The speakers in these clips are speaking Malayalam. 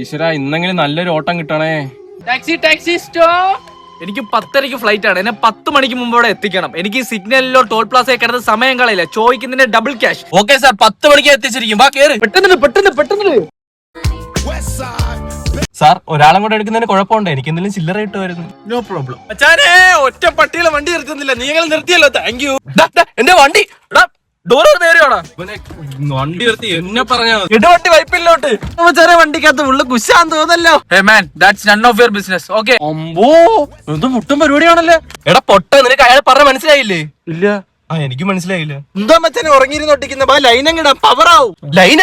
ഈശ്വര, ഇന്നെങ്കിലും നല്ലൊരു ഓട്ടം കിട്ടണേ. Taxi stop. എനിക്ക് 10:30 ഫ്ലൈറ്റ് ആണ്. എന്നെ 10 മണിക്ക് മുമ്പോടെ എത്തിക്കണം. എനിക്ക് സിഗ്നലിലോ ടോൾ പ്ലാസയിൽ കിടന്ന് സമയം കളയില്ല. ചോദിക്കുന്നതിന്റെ ഡബിൾ ക്യാഷ്. ഓക്കെ സാർ, 10 മണിക്ക് എത്തിച്ചിരിക്കും. വാ കേറ്. പെട്ടെന്ന്. സാർ, ഒരാളും കൂടെ എടുക്കുന്നതിന് കുഴപ്പമുണ്ട്. എനിക്ക് എന്തെങ്കിലും ചില്ലറ കിട്ടുമായിരുന്നു. No problem. അച്ഛാനെ, ഒറ്റ പട്ടികളെ വണ്ടി നിർത്തുന്നില്ല. നീങ്ങൾ നിർത്തിയല്ലോ, താങ്ക് യു. എന്റെ വണ്ടി ഡോർ നേരെയാണോ? വണ്ടി നിർത്തി എന്നെ പറഞ്ഞാ ഇടവണ്ടി വൈപ്പില്ലോട്ട്. വണ്ടിക്കകത്ത് ഉള്ള കുശാൻ തോന്നല്ലോ. None of your business. Okay. അമ്പോ, എന്ത് മുട്ടും പരിപാടിയാണല്ലേ. എടാ പൊട്ട, നിനക്ക് അയാളെ പറഞ്ഞ മനസ്സിലായില്ലേ? ഇല്ല. എനിക്ക് മനസ്സിലായില്ല. എന്താ മച്ചാനെ ഉറങ്ങിയിരുന്ന് ഒട്ടിക്കുന്ന ലൈനങ്ങിടാ പവറാവും. ലൈന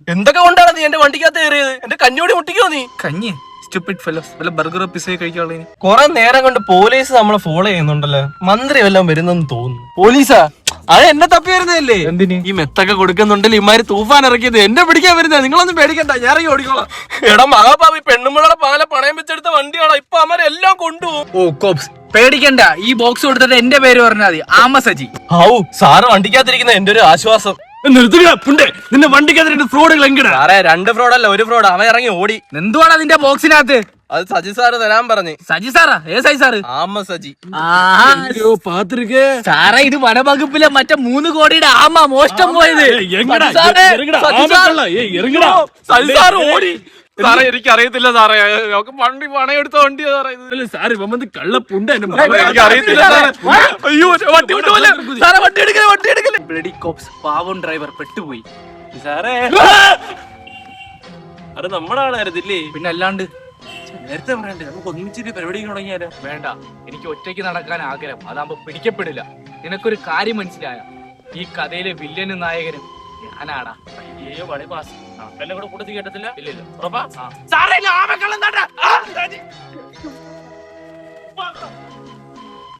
എന്തൊക്കെ കൊണ്ടാണ് നീ എന്റെ വണ്ടിക്കകത്ത് കയറിയത്? എന്റെ കഞ്ഞോടി മുട്ടിക്കോ നീ? കഞ്ഞി സ്റ്റുപ്പിഡ് ഫെലോസ്. വല്ല ബർഗറോ പിസയോ കഴിക്കാനുള്ളതിന് കുറെ നേരം കൊണ്ട് പോലീസ് നമ്മളെ ഫോളോ ചെയ്യുന്നുണ്ടല്ലോ. മന്ത്രി വല്ലതും വരുന്നെന്ന് തോന്നുന്നു. പോലീസാ? അത് എന്നെ തപ്പി വരുന്നതല്ലേ? എന്തിന്? ഈ മെത്തൊക്കെ കൊടുക്കുന്നുണ്ടല്ലോ ഇമാര് തൂഫാൻ ഇറക്കിയത്. എന്നെ പിടിക്കാൻ വരുന്നത്. നിങ്ങളൊന്നും പേടിക്കണ്ട, ഞാൻ ഇറങ്ങി ഓടിക്കോളാം. എടാ മഹാഭാവി, പെണ്ണുമ്പളയുടെ പാല പണയം വെച്ചെടുത്ത വണ്ടിയാണോ? ഇപ്പൊ അമാരെല്ലാം കൊണ്ടുപോകും. ഓ കോപ്സ്, പേടിക്കണ്ട. ഈ ബോക്സ് കൊടുത്തിട്ട് എന്റെ പേര് പറഞ്ഞാൽ മതി. ആമസജി. ഔ, സാറ് വണ്ടിക്കകത്തിരിക്കുന്ന എന്റെ ഒരു ആശ്വാസം. നിന്റെ വണ്ടിക്കകത്ത് ഫ്രോഡുകൾ എങ്ങനെ? സാറേ, 2 ഫ്രോഡല്ല, 1 ഫ്രോഡ്. അവൻ ഇറങ്ങി ഓടി. എന്തുവാണ് അതിന്റെ ബോക്സിനകത്ത്? അത് സജി സാറ് തരാൻ പറഞ്ഞു. സജി സാറാ? ഏ സജി സാറ്? ആമ സജി. സാറേ, ഇത് വനവകുപ്പിലെ മറ്റേ 3 കോടിയുടെ ആമ മോഷ്ടം പോയത്. സജി സാറ് ഓടി. സാറേ, എനിക്ക് അറിയത്തില്ല സാറേ. വണ്ടി പണയെടുത്ത വണ്ടിയാ സാറേ. കള്ളപ്പുണ്ട്. എനിക്ക് അറിയത്തില്ല സാറേ. അയ്യോ, വണ്ടി വിട്ടുപോലെ. സാറേ, വണ്ടി എടുക്കല്. Bloody corps. പാവം ഡ്രൈവർ പെട്ടുപോയി. സാറേ, അത് നമ്മുടെ ആളായിരുന്നില്ലേ? പിന്നെ അല്ലാണ്ട്. നേരത്തെ പറയണ്ടേ, നമുക്ക് ഒന്നിച്ചിട്ട് പരിപാടി തുടങ്ങിയാലോ? വേണ്ട, എനിക്ക് ഒറ്റയ്ക്ക് നടക്കാൻ ആഗ്രഹം. അതാകുമ്പോ പിടിക്കപ്പെടില്ല. നിനക്കൊരു കാര്യം മനസ്സിലായ? ഈ കഥയിലെ വില്ലനും നായകനും ഞാനാടാ. അയ്യോ, പണി പാസ്. എന്നെ കൂടെ കൂട്ടത്തിൽ കേട്ടത്തില്ല. ഇല്ലല്ലോ. ഉറപ്പാ? സാറേ,